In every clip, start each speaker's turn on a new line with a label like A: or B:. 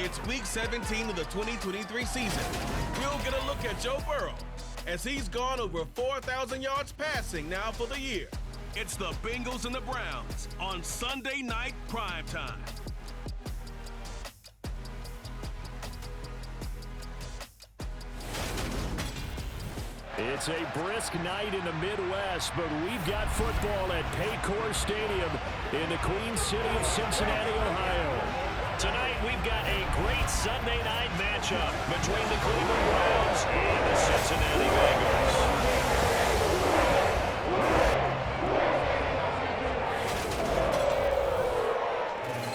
A: It's Week 17 of the 2023 season. We'll get a look at Joe Burrow as he's gone over 4,000 yards passing now for the year. It's the Bengals and the Browns on Sunday Night Primetime.
B: It's a brisk night in the Midwest, but we've got football at Paycor Stadium in the Queen City of Cincinnati, Ohio. Tonight, we've got a great Sunday night matchup between the Cleveland Browns and the Cincinnati Bengals.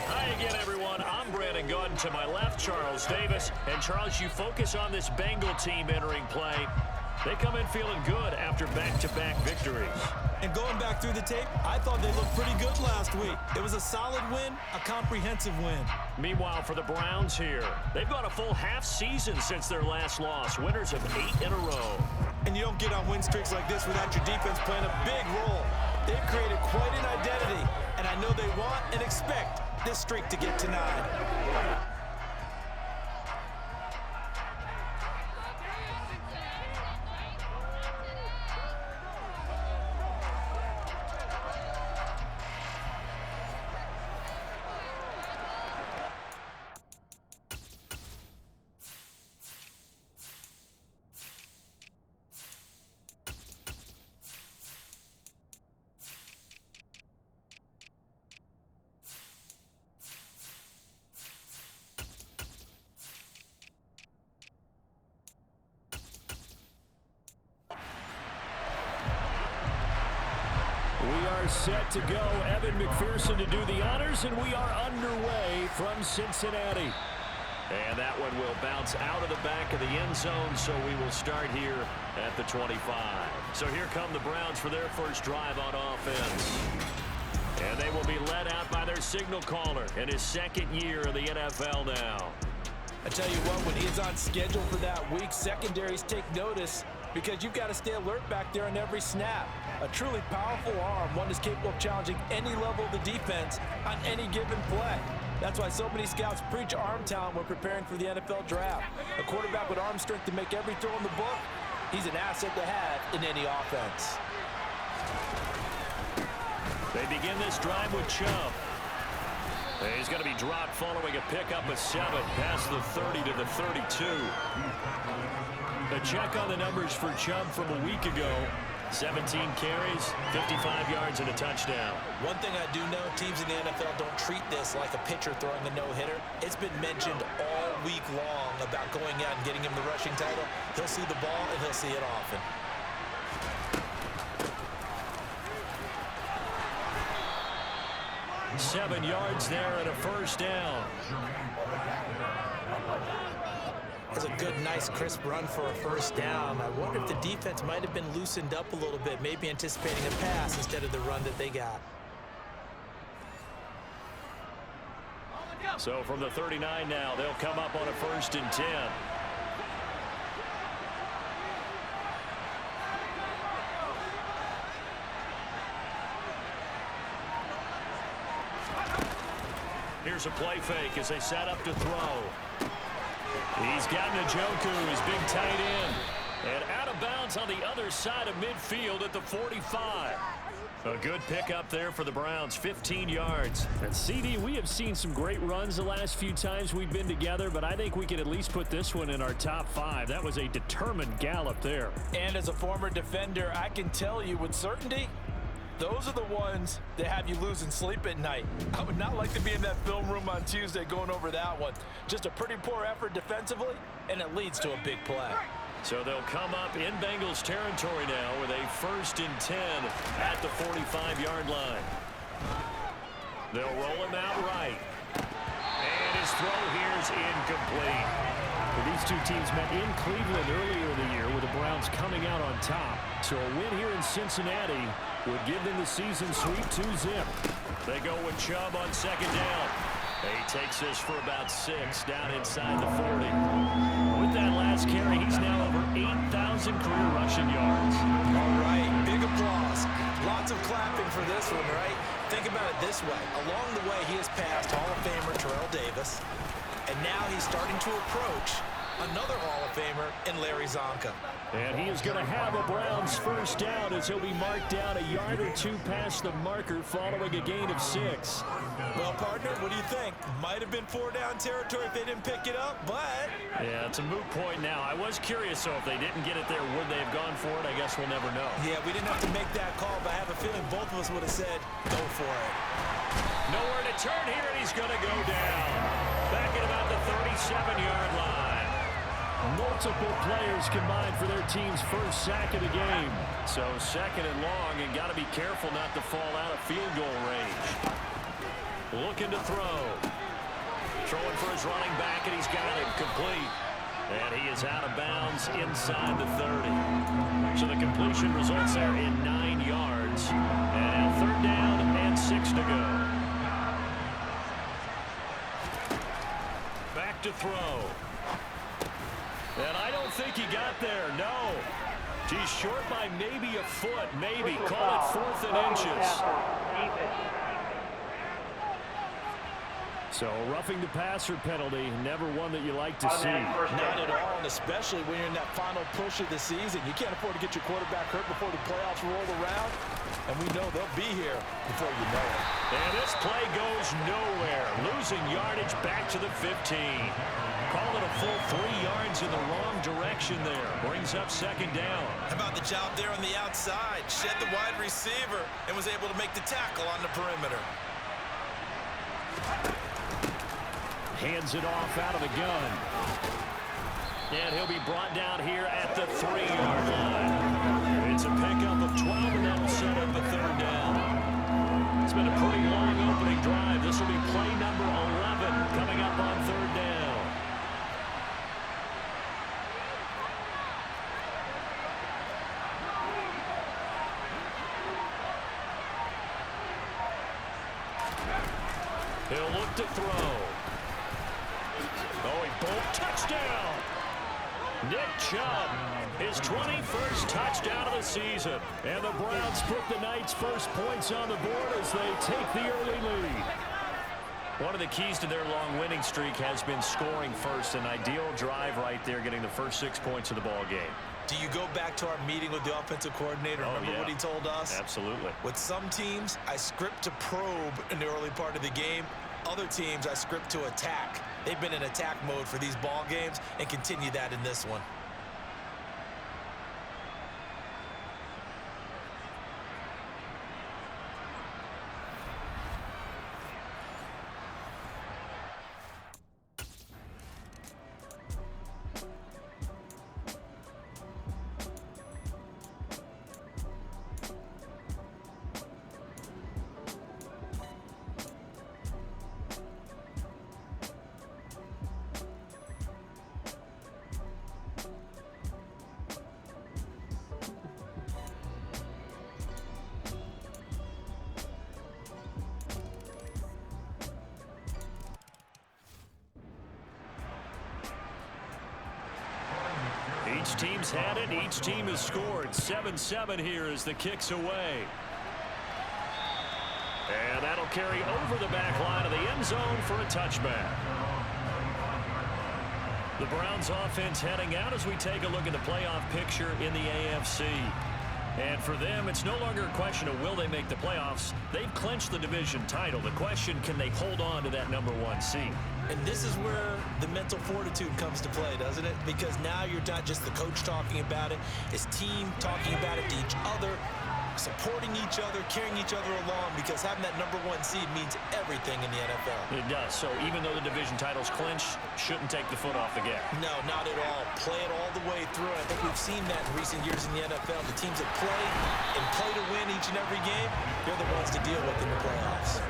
B: Hi again, everyone. I'm Brandon Gordon. To my left, Charles Davis. And Charles, you focus on this Bengal team entering play. They come in feeling good after back-to-back victories.
C: And going back through the tape, I thought they looked pretty good last week. It was a solid win, a comprehensive win.
B: Meanwhile, for the Browns here, they've gone a full half season since their last loss. Winners of 8 in a row.
C: And you don't get on win streaks like this without your defense playing a big role. They've created quite an identity, and I know they want and expect this streak to get to 9.
B: We are set to go. Evan McPherson to do the honors, and we are underway from Cincinnati. And that one will bounce out of the back of the end zone, so we will start here at the 25. So here come the Browns for their first drive on offense. And they will be led out by their signal caller in his second year in the NFL now.
C: I tell you what, when he's on schedule for that week, secondaries take notice because you've got to stay alert back there on every snap. A truly powerful arm, one that's capable of challenging any level of the defense on any given play. That's why so many scouts preach arm talent when preparing for the NFL draft. A quarterback with arm strength to make every throw in the book, he's an asset to have in any offense.
B: They begin this drive with Chubb. He's going to be dropped following a pickup of 7 past the 30 to the 32. A check on the numbers for Chubb from a week ago. 17 carries, 55 yards, and a touchdown.
C: One thing I do know, teams in the NFL don't treat this like a pitcher throwing a no-hitter. It's been mentioned all week long about going out and getting him the rushing title. He'll see the ball, and he'll see it often.
B: Seven yards there and a first down.
C: That's a good, nice, crisp run for a first down. I wonder if the defense might have been loosened up a little bit, maybe anticipating a pass instead of the run that they got.
B: So from the 39 now, they'll come up on a 1st and 10. Here's a play fake as they set up to throw. He's got Njoku, his big tight end. And out of bounds on the other side of midfield at the 45. A good pickup there for the Browns, 15 yards. And CD, we have seen some great runs the last few times we've been together, but I think we can at least put this one in our top 5. That was a determined gallop there.
C: And as a former defender, I can tell you with certainty, those are the ones that have you losing sleep at night. I would not like to be in that film room on Tuesday going over that one. Just a pretty poor effort defensively, and it leads to a big play.
B: So they'll come up in Bengals territory now with a 1st and 10 at the 45-yard line. They'll roll him out right. And his throw here is incomplete.
D: These two teams met in Cleveland earlier in the year with the Browns coming out on top. So a win here in Cincinnati would give them the season sweep 2-zip.
B: They go with Chubb on 2nd down. He takes this for about 6 down inside the 40. With that last carry, he's now over 8,000 career rushing yards.
C: All right, big applause. Lots of clapping for this one, right? Think about it this way. Along the way, he has passed Hall of Famer Terrell Davis, And now he's starting to approach another Hall of Famer in Larry Zonka.
D: And he is going to have a Browns first down as he'll be marked down a yard or two past the marker following a gain of 6.
C: Well, partner, what do you think? Might have been 4-down territory if they didn't pick it up, but...
B: Yeah, it's a moot point now. I was curious, so if they didn't get it there, would they have gone for it? I guess we'll never know.
C: Yeah, we didn't have to make that call, but I have a feeling both of us would have said, go for it.
B: Nowhere to turn here, and he's going to go down. Back at about the 37-yard line.
D: Multiple players combined for their team's first sack of the game.
B: So second and long, and got to be careful not to fall out of field goal range. Looking to throw. Throwing for his running back, and he's got it complete. And he is out of bounds inside the 30. So the completion results there in 9 yards. And now third down and 6 to go. Back to throw. And I don't think he got there, no. He's short by maybe a foot, maybe. Call it 4th and inches.
D: So roughing the passer penalty, never one that you like to see.
C: Not at all, and especially when you're in that final push of the season. You can't afford to get your quarterback hurt before the playoffs roll around. And we know they'll be here before you know it.
B: And this play goes nowhere. Losing yardage back to the 15. Call it a full 3 yards in the wrong direction there. Brings up second down.
C: How about the job there on the outside? Shed the wide receiver and was able to make the tackle on the perimeter.
D: Hands it off out of the gun.
B: And he'll be brought down here at the 3-yard line. It's a pickup of 12, and that'll set up a third down. It's been a pretty long opening drive. This will be play number 11 coming up on third down. He'll look to throw. Oh, he bolted. Touchdown! Nick Chubb, his 21st touchdown of the season.
D: And the Browns put the Knights' first points on the board as they take the early lead.
B: One of the keys to their long winning streak has been scoring first. An ideal drive right there, getting the first 6 points of the ball game.
C: Do you go back to our meeting with the offensive coordinator? Remember what he told us?
B: Absolutely.
C: With some teams, I script to probe in the early part of the game. Other teams, I script to attack. They've been in attack mode for these ball games and continue that in this one.
B: Each team's had it. Each team has scored. 7-7 here as the kick's away. And that'll carry over the back line of the end zone for a touchback. The Browns offense heading out as we take a look at the playoff picture in the AFC. And for them, it's no longer a question of will they make the playoffs. They've clinched the division title. The question, can they hold on to that #1 seed?
C: And this is where the mental fortitude comes to play, doesn't it? Because now you're not just the coach talking about it. It's team talking about it to each other, supporting each other, carrying each other along, because having that #1 seed means everything in the NFL.
B: It does. So even though the division title's clinched, shouldn't take the foot off the gas.
C: No, not at all. Play it all the way through. I think we've seen that in recent years in the NFL. The teams that play and play to win each and every game, they're the ones to deal with in the playoffs.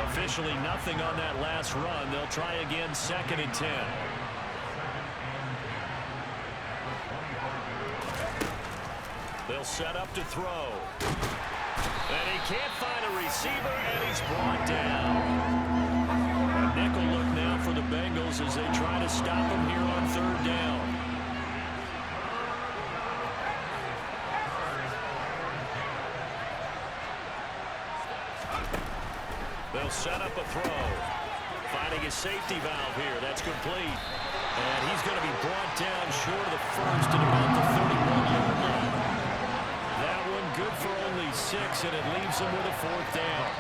B: Officially nothing on that last run. They'll try again, 2nd and 10. They'll set up to throw. And he can't find a receiver, and he's brought down. A nickel look now for the Bengals as they try to stop him here on third down. They'll set up a throw. finding his safety valve here. That's complete. And he's going to be brought down short of the first at about the 31-yard line. That one good for only 6, and it leaves him with a 4th down.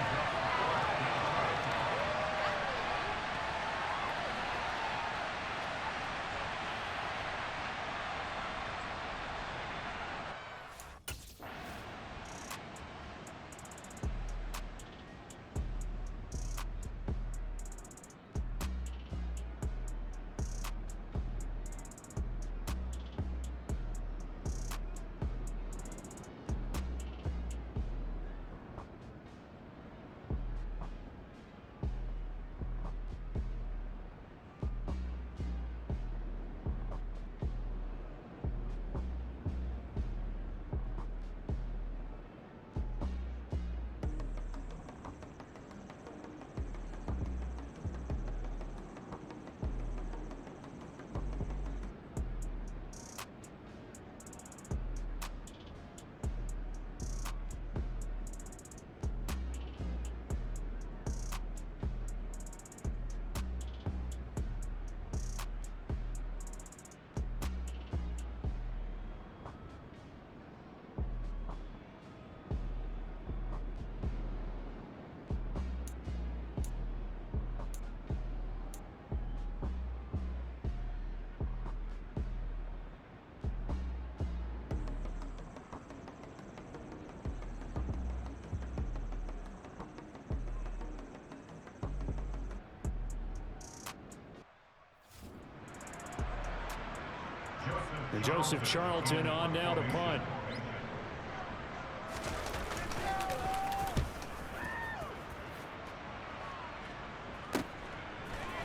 D: And Joseph Charlton on now to punt.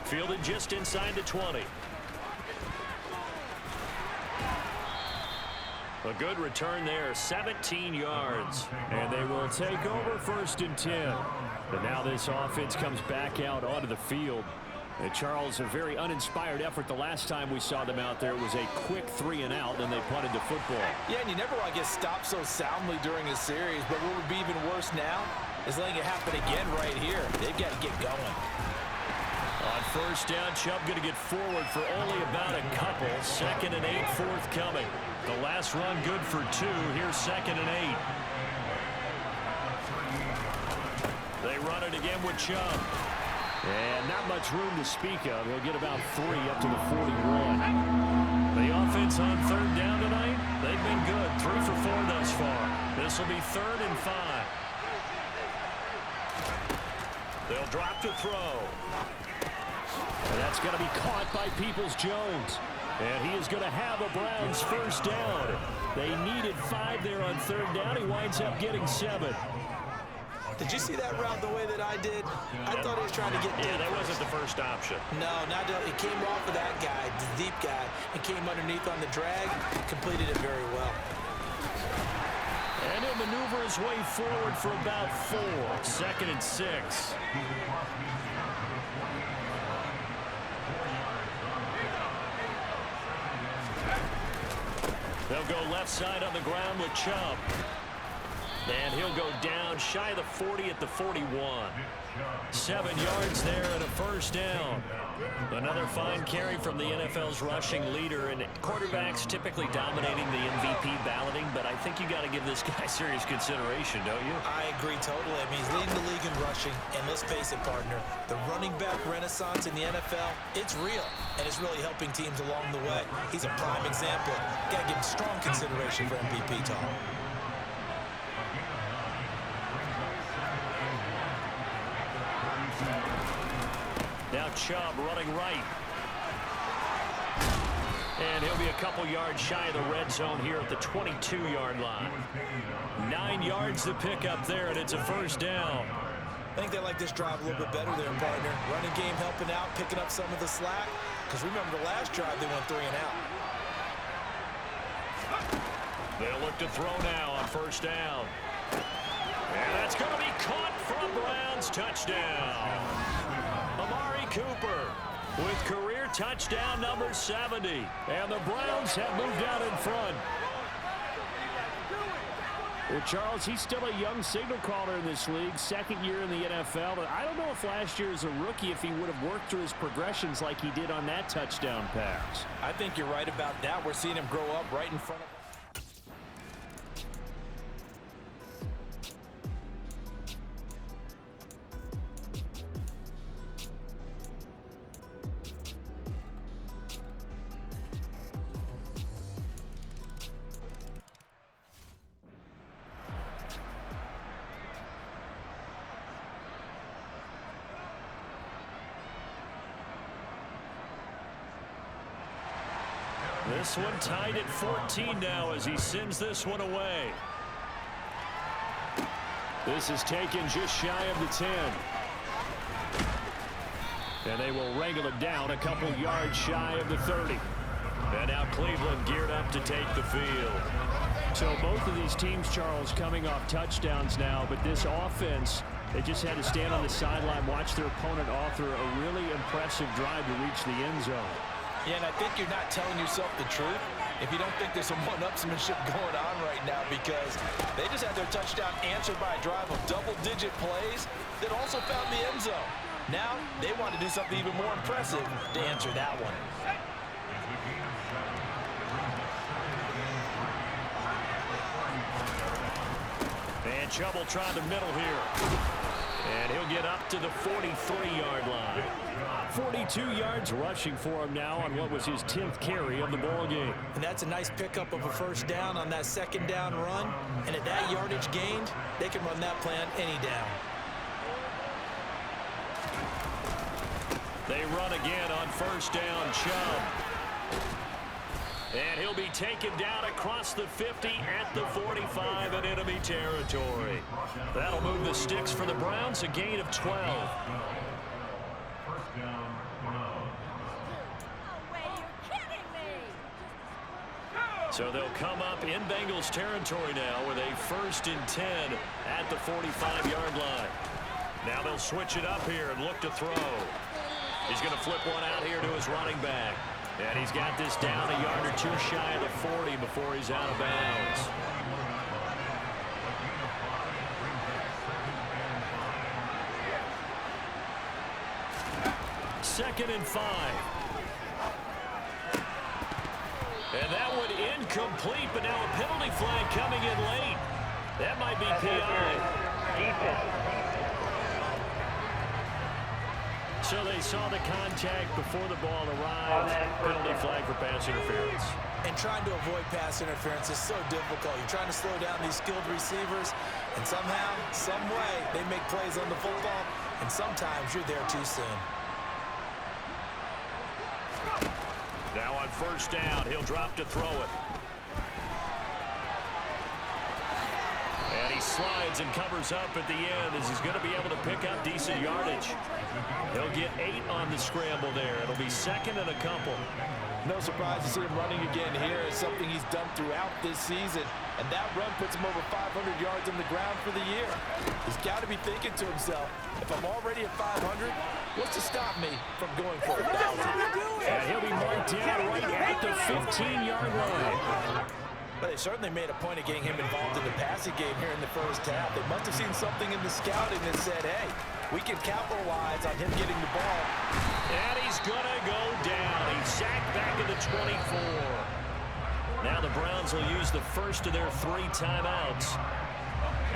B: Fielded just inside the 20. A good return there, 17 yards.
D: And they will take over 1st and 10. But now this offense comes back out onto the field. And Charles, a very uninspired effort the last time we saw them out there. It was a quick 3-and-out, and they punted the football.
C: Yeah, and you never want to get stopped so soundly during a series, but what would be even worse now is letting it happen again right here. They've got to get going.
B: On 1st down, Chubb going to get forward for only about a couple. 2nd and 8 forthcoming. The last run good for 2. Here's 2nd and 8. They run it again with Chubb.
D: And not much room to speak of. He'll get about 3 up to the 41.
B: The offense on 3rd down tonight, they've been good. 3 for 4 thus far. This will be 3rd and 5. They'll drop to throw.
D: And that's going to be caught by Peoples-Jones. And he is going to have a Browns 1st down. They needed 5 there on 3rd down. He winds up getting 7.
C: Did you see that route the way that I did? I thought he was trying to get deep.
B: Yeah, that wasn't the first option.
C: No, not it came off of that guy, the deep guy, and came underneath on the drag. Completed it very well.
B: And he'll maneuver his way forward for about 4. 2nd and 6. They'll go left side on the ground with Chubb. And he'll go down shy of the 40 at the 41. 7 yards there and a 1st down. Another fine carry from the NFL's rushing leader, and quarterbacks typically dominating the MVP balloting, but I think you got to give this guy serious consideration, don't you?
C: I agree totally. I mean, he's leading the league in rushing, and let's face it, partner, the running back renaissance in the NFL, it's real, and it's really helping teams along the way. He's a prime example. Got to give him strong consideration for MVP talk.
B: Now Chubb running right. And he'll be a couple yards shy of the red zone here at the 22-yard line. 9 yards to pick up there, and it's a 1st down.
C: I think they like this drive a little bit better there, partner. Running game helping out, picking up some of the slack. Because remember the last drive, they went 3-and-out.
B: They'll look to throw now on 1st down. And that's going to be caught for a Browns touchdown. Amari Cooper with career touchdown number 70. And the Browns have moved out in front.
D: Well, Charles, he's still a young signal caller in this league, second year in the NFL. But I don't know if last year as a rookie, if he would have worked through his progressions like he did on that touchdown pass.
C: I think you're right about that. We're seeing him grow up right in front of us.
B: This one tied at 14 now as he sends this one away. This is taken just shy of the 10. And they will wrangle it down a couple yards shy of the 30. And now Cleveland geared up to take the field.
D: So both of these teams, Charles, coming off touchdowns now, but this offense, they just had to stand on the sideline, watch their opponent author a really impressive drive to reach the end zone.
C: Yeah, and I think you're not telling yourself the truth if you don't think there's some one-upsmanship going on right now, because they just had their touchdown answered by a drive of double-digit plays that also found the end zone. Now they want to do something even more impressive to answer that one.
B: And Chubb will try the middle here. And he'll get up to the 43-yard line.
D: 42 yards rushing for him now on what was his 10th carry of the ball game.
C: And that's a nice pickup of a first down on that second down run. And at that yardage gained, they can run that plan any down.
B: They run again on first down, Chubb. And he'll be taken down across the 50 at the 45 in enemy territory. That'll move the sticks for the Browns, a gain of 12. So they'll come up in Bengals territory now with a 1st and 10 at the 45-yard line. Now they'll switch it up here and look to throw. He's going to flip one out here to his running back. And he's got this down a yard or two shy of the 40 before he's out of bounds. Second and 5. And that one incomplete, but now a penalty flag coming in late. That might be PI. So they saw the contact before the ball arrived. Penalty flag for pass interference.
C: And trying to avoid pass interference is so difficult. You're trying to slow down these skilled receivers, and somehow, some way, they make plays on the football, and sometimes you're there too soon.
B: Now on first down, he'll drop to throw it. And he slides and covers up at the end as he's going to be able to pick up decent yardage. He'll get 8 on the scramble there. It'll be second and a couple.
C: No surprise to see him running again here. It's something he's done throughout this season. And that run puts him over 500 yards on the ground for the year. He's got to be thinking to himself, if I'm already at 500, what's to stop me from going for 1,000?
B: And he'll be marked down right at the 15-yard line.
C: But they certainly made a point of getting him involved in the passing game here in the first half. They must have seen something in the scouting that said, hey, we can capitalize on him getting the ball.
B: And he's going to go down. He's sacked back at the 24. Now the Browns will use the first of their 3 timeouts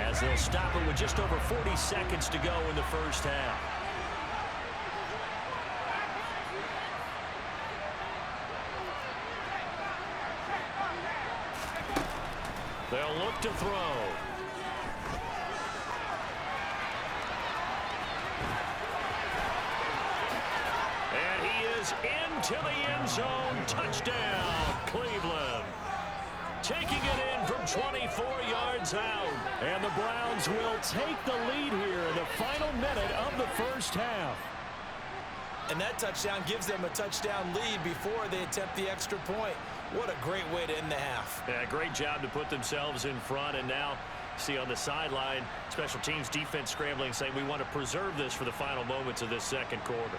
B: as they'll stop it with just over 40 seconds to go in the first half. They'll look to throw. And he is into the end zone. Touchdown, Cleveland. Taking it in from 24 yards out.
D: And the Browns will take the lead here in the final minute of the first half.
C: And that touchdown gives them a touchdown lead before they attempt the extra point. What a great way to end the half.
B: Yeah, great job to put themselves in front. And now, see on the sideline, special teams defense scrambling, saying we want to preserve this for the final moments of this second quarter.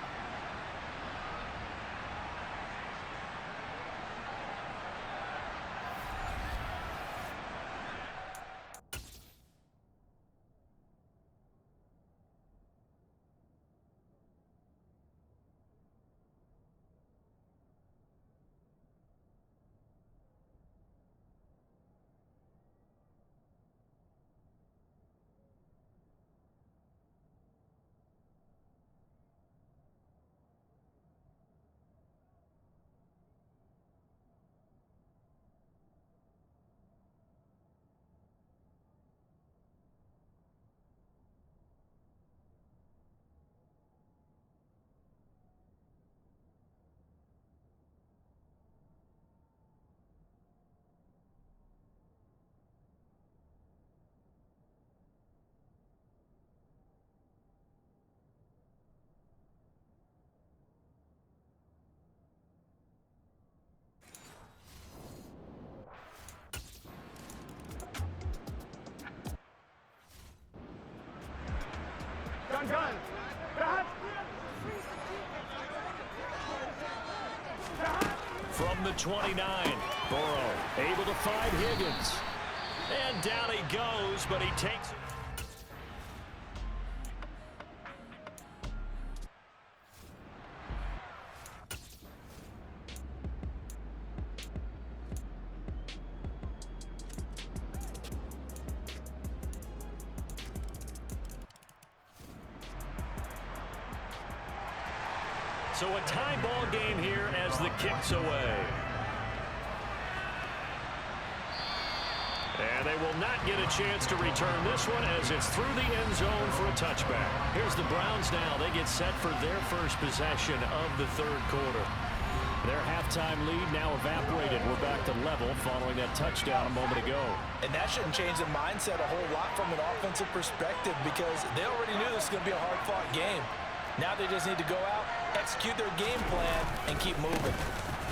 B: From the 29, Burrow able to find Higgins. And down he goes, but he takes it. So a tie ball game here as the kick's away. And they will not get a chance to return this one as it's through the end zone for a touchback. Here's the Browns now. They get set for their first possession of the third quarter. Their halftime lead now evaporated. We're back to level following that touchdown a moment ago.
C: And that shouldn't change the mindset a whole lot from an offensive perspective because they already knew this was going to be a hard-fought game. Now they just need to go out, execute their game plan, and keep moving.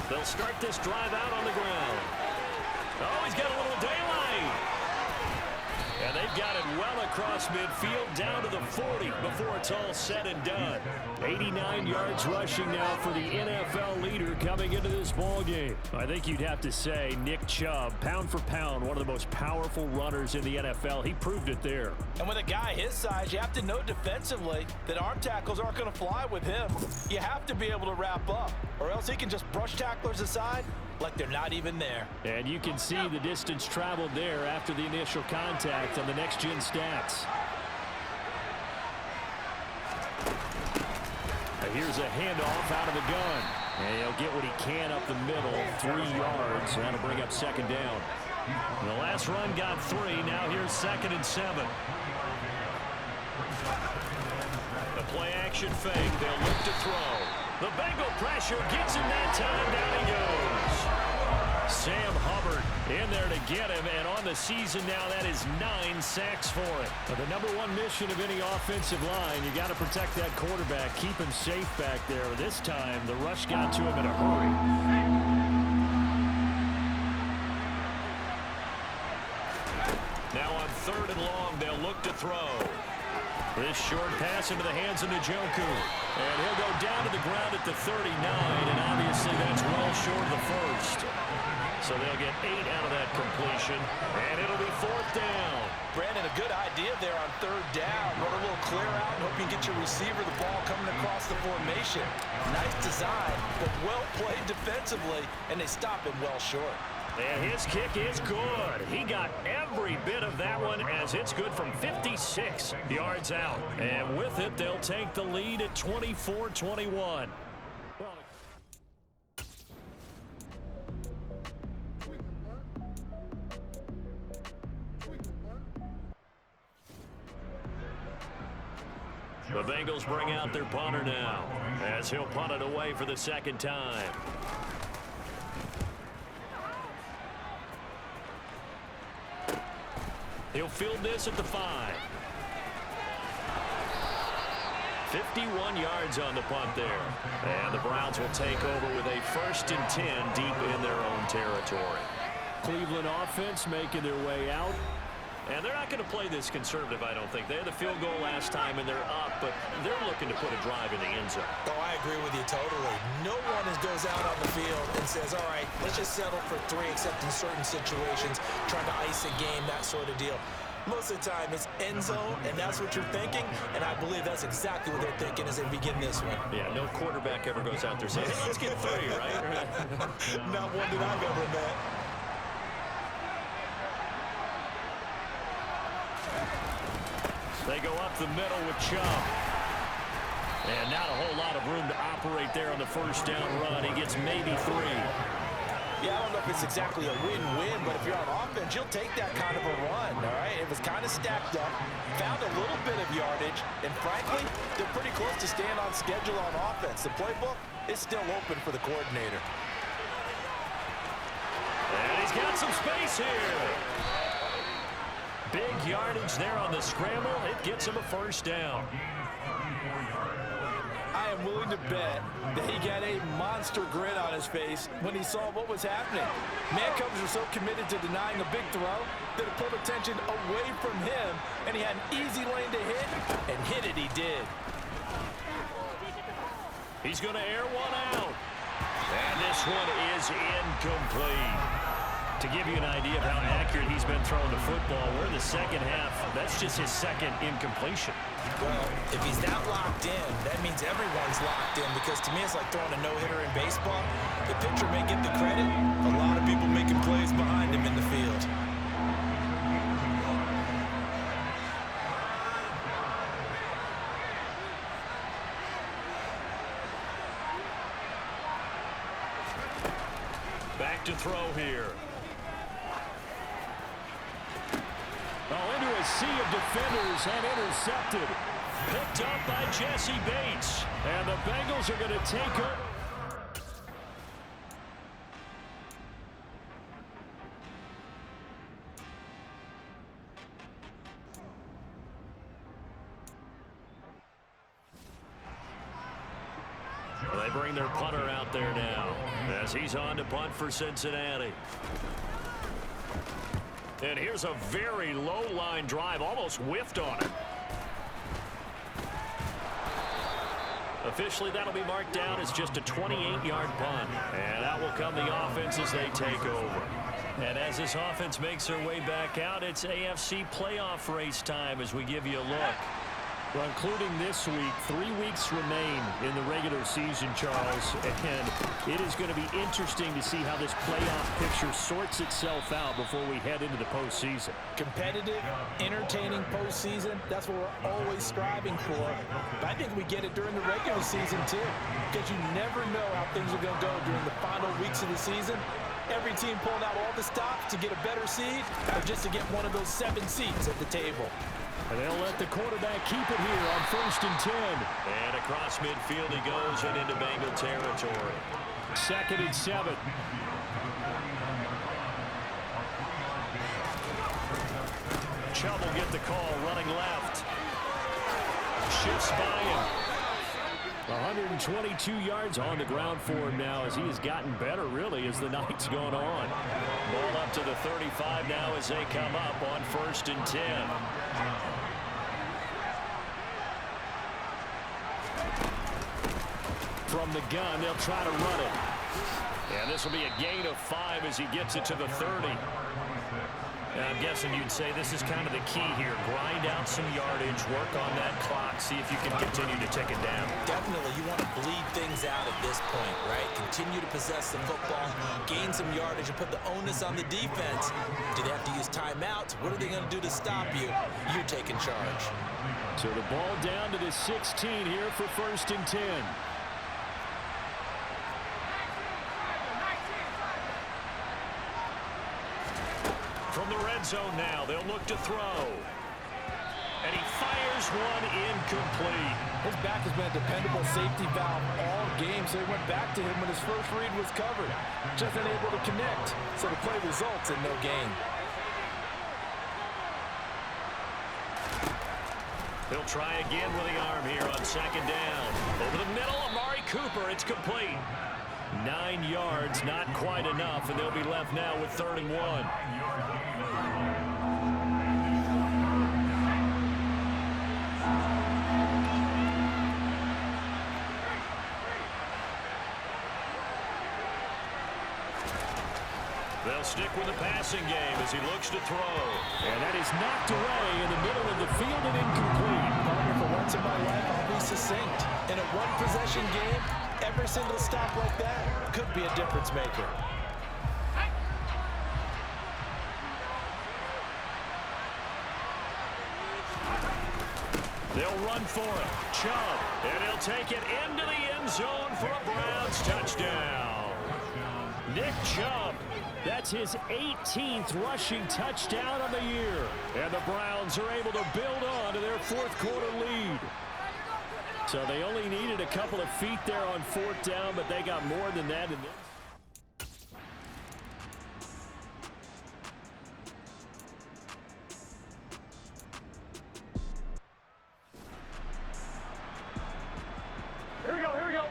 B: They'll start this drive out on the ground. Oh, he's got a little daylight. And they've got it well across midfield down to the 40 before it's all said and done. 89 yards rushing now for the NFL leader coming into this ball game. I think you'd have to say Nick Chubb, pound for pound, one of the most powerful runners in the NFL. He proved it there.
C: And with a guy his size, you have to know defensively that arm tackles aren't going to fly with him. You have to be able to wrap up, or else he can just brush tacklers aside like they're not even there.
D: And you can see the distance traveled there after the initial contact on the next-gen stats. Now here's a handoff out of the gun. And he'll get what he can up the middle, 3 yards. That'll bring up second down.
B: The last run got 3. Now here's 2nd and 7. The play action fake. They'll look to throw. The Bengal pressure gets him that time. Down he goes. Sam Hubbard in there to get him, and on the season now, that is 9 sacks for him.
D: The number one mission of any offensive line, you got to protect that quarterback, keep him safe back there. This time, the rush got to him in a hurry.
B: Now on 3rd and long, they'll look to throw. This short pass into the hands of Njoku. And he'll go down to the ground at the 39, and obviously that's well short of the first. So they'll get 8 out of that completion, and it'll be 4th down.
C: Brandon, a good idea there on 3rd down. Run a little clear out and hope you can get your receiver the ball coming across the formation. Nice design, but well played defensively, and they stop him well short.
B: And his kick is good. He got every bit of that one as it's good from 56 yards out. And with it, they'll take the lead at 24-21. The Bengals bring out their punter now as he'll punt it away for the 2nd time. He'll field this at the 5. 51 yards on the punt there. And the Browns will take over with a 1st and 10 deep in their own territory.
D: Cleveland offense making their way out.
B: And they're not going to play this conservative, I don't think. They had the field goal last time, and they're up, but they're looking to put a drive in the end zone.
C: Oh, I agree with you totally. No one goes out on the field and says, all right, let's just settle for 3, except in certain situations, trying to ice a game, that sort of deal. Most of the time, it's end zone, and that's what you're thinking, and I believe that's exactly what they're thinking as they begin this one.
B: Yeah, no quarterback ever goes out there saying, hey, let's get 3, right?
C: Not one that I've ever met.
B: They go up the middle with Chubb. And not a whole lot of room to operate there on the 1st down run. He gets maybe 3.
C: Yeah, I don't know if it's exactly a win-win, but if you're on offense, you'll take that kind of a run, all right? It was kind of stacked up, found a little bit of yardage, and frankly, they're pretty close to staying on schedule on offense. The playbook is still open for the coordinator.
B: And he's got some space here. Big yardage there on the scramble. It gets him a 1st down.
C: I am willing willing to bet that he got a monster grin on his face when he saw what was happening. Man coverage was so committed to denying a big throw that it pulled attention away from him, and he had an easy lane to hit, and hit it he did.
B: He's going to air one out. And this one is incomplete. To give you an idea of how accurate he's been throwing the football, we're in the second half. That's just his second incompletion.
C: Well, if he's that locked in, that means everyone's locked in, because to me it's like throwing a no-hitter in baseball. The pitcher may get the credit. A lot of people making plays behind him in the field.
B: Back to throw here.
D: Into a sea of defenders and intercepted.
B: Picked up by Jesse Bates.
D: And the Bengals are going to take over.
B: They bring their punter out there now as he's on to punt for Cincinnati. And here's a very low line drive, almost whiffed on it. Officially, that'll be marked down as just a 28-yard punt. And out will come the offense as they take over. And as this offense makes their way back out, it's AFC playoff race time as we give you a look.
D: Well, including this week, 3 weeks remain in the regular season, Charles, and it is going to be interesting to see how this playoff picture sorts itself out before we head into the postseason.
C: Competitive, entertaining postseason, that's what we're always striving for. But I think we get it during the regular season, too, because you never know how things are going to go during the final weeks of the season. Every team pulling out all the stops to get a better seed or just to get one of those 7 seats at the table.
D: And they'll let the quarterback keep it here on 1st and 10.
B: And across midfield he goes and into Bengal territory.
D: 2nd and 7.
B: Chubb will get the call running left. Shifts by him.
D: 122 yards on the ground for him now as he has gotten better, really, as the night's gone on.
B: Ball up to the 35 now as they come up on 1st and 10.
D: From the gun, they'll try to run it.
B: And this will be a gain of 5 as he gets it to the 30. And I'm guessing you'd say this is kind of the key here. Grind out some yardage, work on that clock, see if you can continue to take it down.
C: Definitely, you want to bleed things out at this point, right? Continue to possess the football, gain some yardage, and put the onus on the defense. Do they have to use timeouts? What are they going to do to stop you? You're taking charge.
D: So the ball down to the 16 here for 1st and 10.
B: From the red zone now, they'll look to throw. And he fires one incomplete.
C: His back has been a dependable safety valve all game, so he went back to him when his first read was covered. Just unable to connect, so the play results in no gain.
B: He'll try again with the arm here on 2nd down. Over the middle, Amari Cooper, it's complete.
D: 9 yards, not quite enough, and they'll be left now with 3rd and 1.
B: They'll stick with the passing game as he looks to throw.
D: And that is knocked away in the middle of the field and incomplete.
C: Partner, for once in my life, I'll be succinct. In a one-possession game, every single stop like that could be a difference maker.
B: They'll run for it. Chubb. And he'll take it into the end zone for a Browns touchdown.
D: Nick Chubb. That's his 18th rushing touchdown of the year. And the Browns are able to build on to their 4th quarter lead. So they only needed a couple of feet there on 4th down, but they got more than that in this.
B: Here we go, here we go.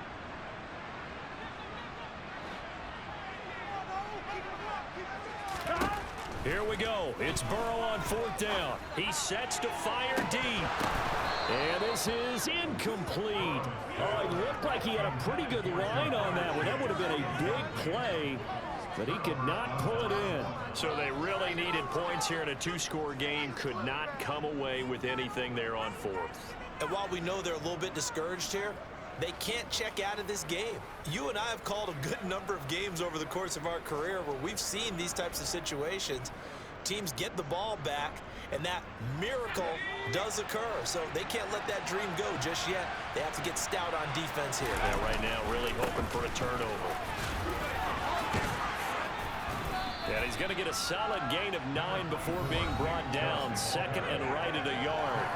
B: Here we go. It's Burrow on 4th down. He sets to fire deep. And this is incomplete. Oh, it looked like he had a pretty good line on that one. That would have been a big play, but he could not pull it in. So they really needed points here in a 2-score game. Could not come away with anything there on 4th.
C: And while we know they're a little bit discouraged here, they can't check out of this game. You and I have called a good number of games over the course of our career where we've seen these types of situations. Teams get the ball back, and that miracle does occur. So they can't let that dream go just yet. They have to get stout on defense here.
B: Yeah, right now really hoping for a turnover. And he's going to get a solid gain of 9 before being brought down. 2nd and right at a yard.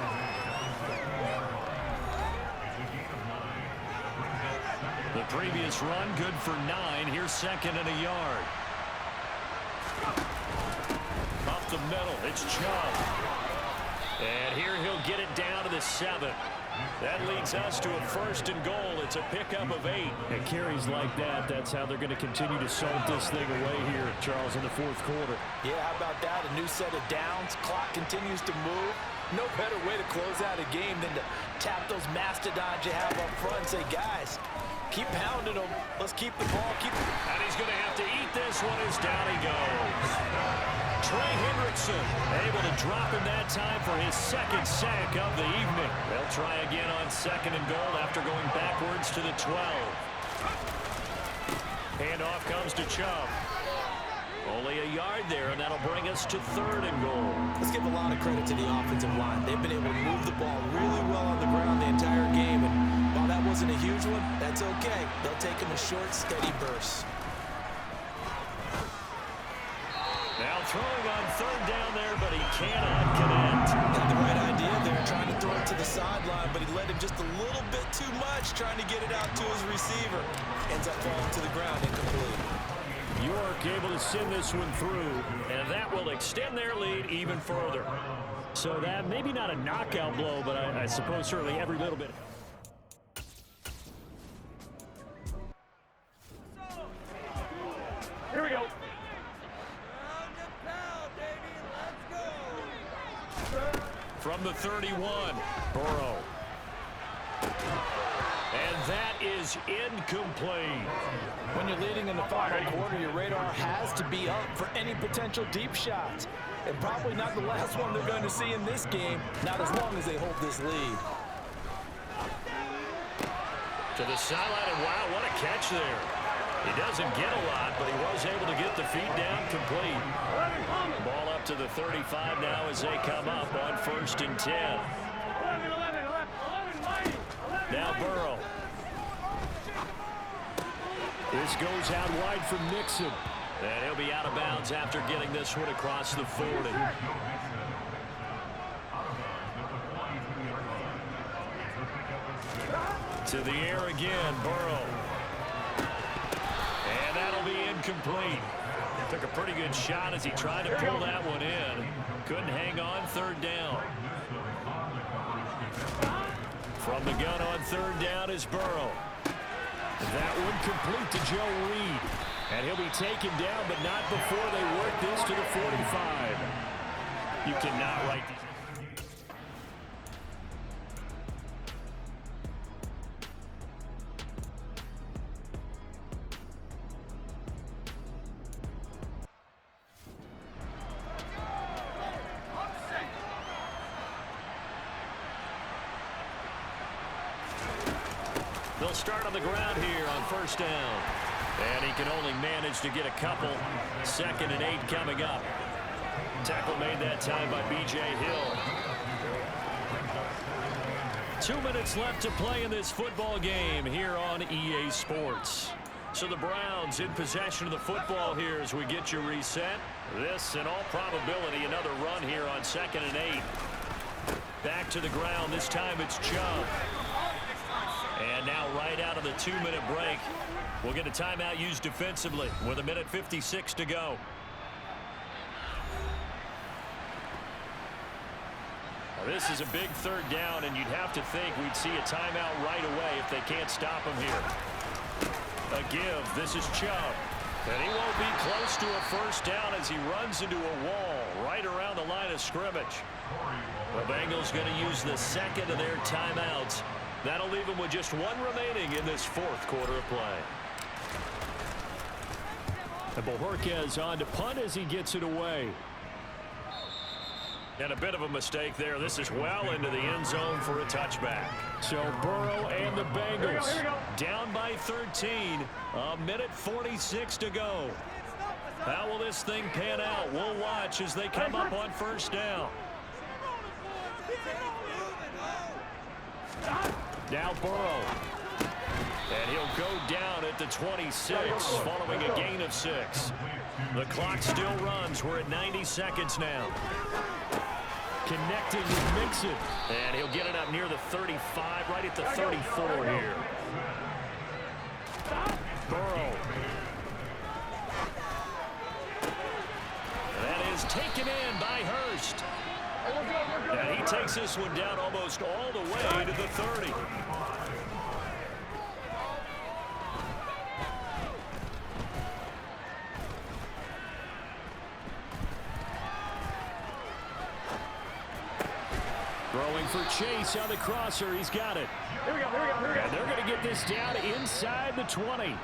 B: The previous run good for 9. Here's 2nd and a yard. Up the middle, it's Chubb. And here he'll get it down to the 7. That leads us to a 1st and goal. It's a pickup of 8.
D: And carries like that, that's how they're going to continue to salt this thing away here, Charles, in the 4th quarter.
C: Yeah, how about that? A new set of downs. Clock continues to move. No better way to close out a game than to tap those mastodons you have up front and say, guys, keep pounding them. Let's keep the ball.
B: And he's going to have to eat this one as down he goes. Trey Hendrickson able to drop him that time for his 2nd sack of the evening. They'll try again on 2nd and goal after going backwards to the 12. Handoff comes to Chubb. Only a yard there, and that'll bring us to 3rd and goal.
C: Let's give a lot of credit to the offensive line. They've been able to move the ball really well on the ground the entire game, and while that wasn't a huge one, that's okay. They'll take them in short, steady bursts.
B: Now throwing on 3rd down there, but he cannot connect.
C: Had the right idea there, trying to throw it to the sideline, but he led him just a little bit too much, trying to get it out to his receiver. Ends up falling to the ground incomplete.
B: York able to send this one through, and that will extend their lead even further.
D: So that maybe not a knockout blow, but I suppose certainly every little bit.
B: Here we go. From the 31, Burrow. And that is incomplete.
C: When you're leading in the final quarter, your radar has to be up for any potential deep shots. And probably not the last one they're going to see in this game, not as long as they hold this lead.
B: To the sideline, and wow, what a catch there. He doesn't get a lot, but he was able to get the feet down complete. Ball up to the 35 now as they come up on 1st and 10. Now Burrow.
D: This goes out wide from Nixon.
B: And he'll be out of bounds after getting this one across the 40. To the air again, Burrow. And that'll be incomplete. Took a pretty good shot as he tried to pull that one in. Couldn't hang on 3rd down. From the gun on 3rd down is Burrow.
D: That one complete to Joe Reed. And he'll be taken down, but not before they work this to the 45.
B: You cannot write these. They'll start on the ground here on 1st down. And he can only manage to get a couple. 2nd and 8 coming up. Tackle made that time by B.J. Hill. 2 minutes left to play in this football game here on EA Sports. So the Browns in possession of the football here as we get you reset. This, in all probability, another run here on 2nd and 8. Back to the ground. This time it's Chubb. And now right out of the 2-minute break, we'll get a timeout used defensively with 1:56 to go. Now this is a big 3rd down, and you'd have to think we'd see a timeout right away if they can't stop him here. A give. This is Chubb. And he won't be close to a first down as he runs into a wall right around the line of scrimmage. The Bengals going to use the second of their timeouts. That'll leave them with just one remaining in this fourth quarter of play.
D: And Bojorquez on to punt as he gets it away.
B: And a bit of a mistake there. This is well into the end zone for a touchback.
D: So Burrow and the Bengals
B: down by 13. A minute 46 to go. How will this thing pan out? We'll watch as they come up on first down.
D: Now Burrow.
B: And he'll go down at the 26 following a gain of 6. The clock still runs. We're at 90 seconds now.
D: Connecting with Mixon.
B: And he'll get it up near the 35, right at the 34 here.
D: Burrow.
B: That is taken in by Hurst. And he takes this one down almost all the way to the 30.
D: Throwing for Chase on the crosser. He's got it.
E: Here we go.
D: And they're going to get this down inside the 20.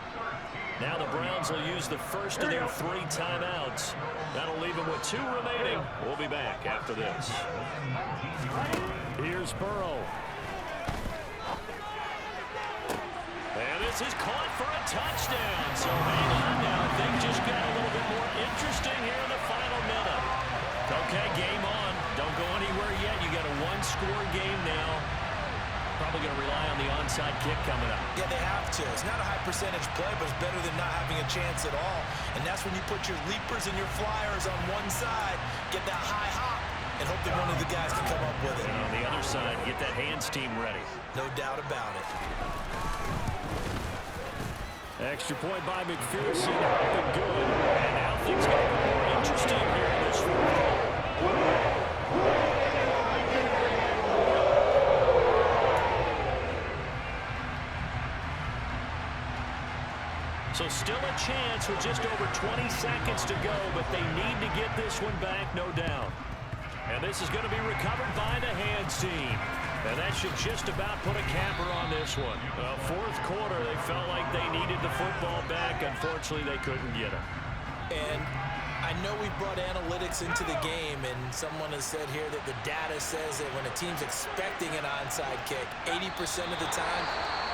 B: Now the Browns will use the first of their 3 timeouts. That'll leave them with 2 remaining. We'll be back after this.
D: Here's Burrow.
B: And this is caught for a touchdown. So hang on now. Things just got a little bit more interesting here in the final minute. Okay, game on. Don't go anywhere yet. You got a 1-score game now. Probably going to rely on the onside kick coming up.
C: Yeah, they have to. It's not a high percentage play, but it's better than not having a chance at all. And that's when you put your leapers and your flyers on one side, get that high hop, and hope that one of the guys can come up with it.
B: And on the other side, get that hands team ready.
C: No doubt about it.
D: Extra point by McPherson. Up and good.
B: And now things get a little more interesting here in this one. So still a chance with just over 20 seconds to go, but they need to get this one back, no doubt. And this is going to be recovered by the hands team. And that should just about put a capper on this one. Fourth quarter, they felt like they needed the football back. Unfortunately, they couldn't get it.
C: And I know we brought analytics into the game, and someone has said here that the data says that when a team's expecting an onside kick, 80% of the time,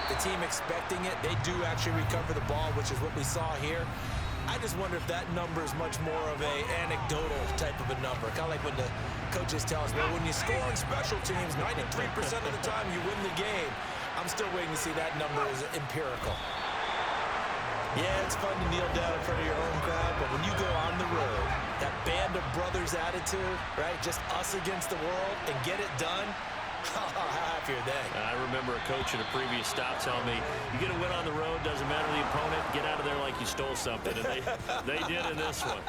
C: the team expecting it, they do actually recover the ball, which is what we saw here. I just wonder if that number is much more of a anecdotal type of a number. Kind of like when the coaches tell us, well, when you score on special teams, 93% of the time you win the game. I'm still waiting to see that number is empirical. Yeah, it's fun to kneel down in front of your own crowd, but when you go on the road, that band of brothers attitude, right, just us against the world, and get it done, how happy are they?
B: I remember a coach at a previous stop telling me, you get a win on the road, doesn't matter the opponent, get out of there like you stole something. And they did in this one.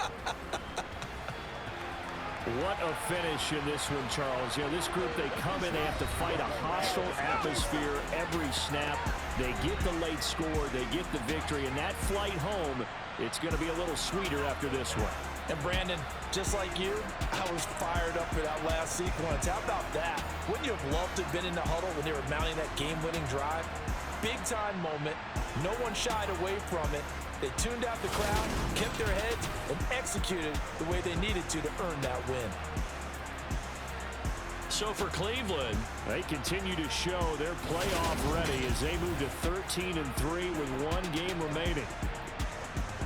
D: What a finish in this one, Charles. You know, this group, they come in, they have to fight a hostile atmosphere every snap. They get the late score, they get the victory, and that flight home, it's going to be a little sweeter after this one.
C: And Brandon, just like you, I was fired up for that last sequence. How about that? Wouldn't you have loved to have been in the huddle when they were mounting that game-winning drive? Big-time moment. No one shied away from it. They tuned out the crowd, kept their heads, and executed the way they needed to earn that win.
B: So for Cleveland,
D: they continue to show they're playoff ready as they move to 13-3 with 1 game remaining.